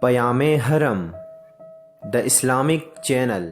پیام حرم the Islamic channel.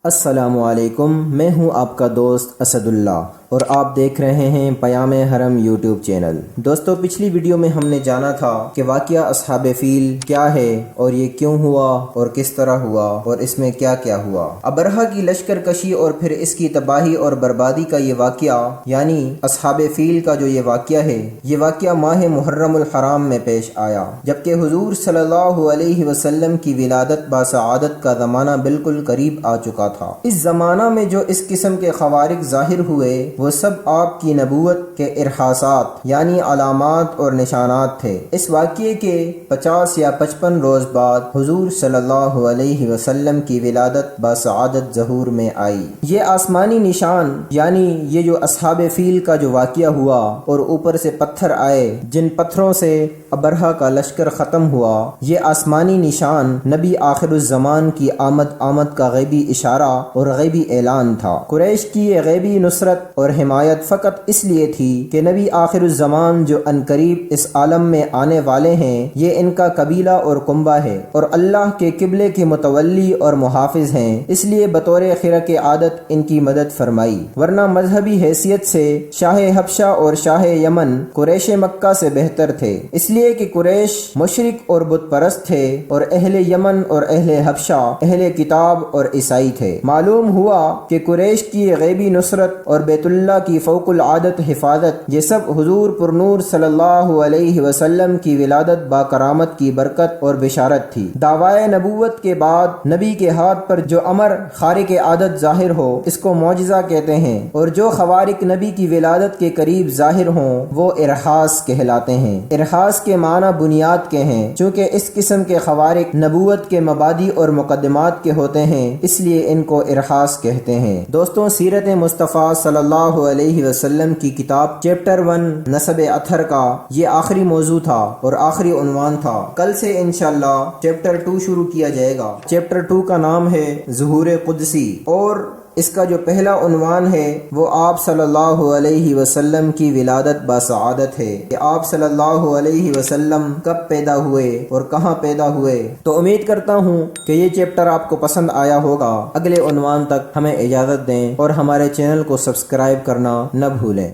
السلام علیکم، میں ہوں آپ کا دوست اسد اللہ اور آپ دیکھ رہے ہیں پیام حرم یوٹیوب چینل۔ دوستو، پچھلی ویڈیو میں ہم نے جانا تھا کہ واقعہ اصحاب فیل کیا ہے اور یہ کیوں ہوا اور کس طرح ہوا اور اس میں کیا کیا ہوا۔ ابرہہ کی لشکر کشی اور پھر اس کی تباہی اور بربادی کا یہ واقعہ، یعنی اصحاب فیل کا جو یہ واقعہ ہے، یہ واقعہ ماہ محرم الحرام میں پیش آیا، جبکہ حضور صلی اللہ علیہ وسلم کی ولادت باسعادت کا زمانہ بالکل قریب آ چکا تھا۔ اس زمانہ میں جو اس قسم کے خوارق ظاہر ہوئے وہ سب آپ کی نبوت کے ارحاسات یعنی علامات اور نشانات تھے۔ اس واقعے کے 50 یا 55 روز بعد حضور صلی اللہ علیہ وسلم کی ولادت باسعادت ظہور میں آئی۔ یہ آسمانی نشان، یعنی یہ جو اصحاب فیل کا جو واقعہ ہوا اور اوپر سے پتھر آئے جن پتھروں سے ابرہہ کا لشکر ختم ہوا، یہ آسمانی نشان نبی آخر الزمان کی آمد کا غیبی اشارہ اور غیبی اعلان تھا۔ قریش کی یہ غیبی نصرت اور حمایت فقط اس لیے تھی کہ نبی آخر الزمان جو عنقریب اس عالم میں آنے والے ہیں، یہ ان کا قبیلہ اور کنبہ ہے اور اللہ کے قبلے کے متولی اور محافظ ہیں، اس لیے بطور خرق عادت ان کی مدد فرمائی، ورنہ مذہبی حیثیت سے شاہ حبشہ اور شاہ یمن قریش مکہ سے بہتر تھے، اس لیے کہ قریش مشرک اور بت پرست تھے اور اہل یمن اور اہل حبشہ اہل کتاب اور عیسائی تھے۔ معلوم ہوا کہ قریش کی غیبی نصرت اور بیت اللہ کی فوق العادت حفاظت، یہ سب حضور پر نور صلی اللہ علیہ وسلم کی ولادت با کرامت کی برکت اور بشارت تھی۔ دعوی نبوت کے بعد نبی کے ہاتھ پر جو امر خارق عادت ظاہر ہو اس کو معجزہ کہتے ہیں، اور جو خوارق نبی کی ولادت کے قریب ظاہر ہوں وہ ارحاس کہلاتے ہیں۔ ارحاس کے معنی بنیاد کے ہیں، چونکہ اس قسم کے خوارق نبوت کے مبادی اور مقدمات کے ہوتے ہیں، اس لیے ان کو ارحاس کہتے ہیں۔ دوستوں، سیرت مصطفیٰ صلی اللہ علیہ وسلم کی کتاب چیپٹر 1 نسب اطہر کا یہ آخری موضوع تھا اور آخری عنوان تھا۔ کل سے انشاءاللہ چیپٹر 2 شروع کیا جائے گا۔ چیپٹر 2 کا نام ہے ظہور قدسی، اور اس کا جو پہلا عنوان ہے وہ آپ صلی اللہ علیہ وسلم کی ولادت باسعادت ہے، کہ آپ صلی اللہ علیہ وسلم کب پیدا ہوئے اور کہاں پیدا ہوئے۔ تو امید کرتا ہوں کہ یہ چیپٹر آپ کو پسند آیا ہوگا۔ اگلے عنوان تک ہمیں اجازت دیں اور ہمارے چینل کو سبسکرائب کرنا نہ بھولیں۔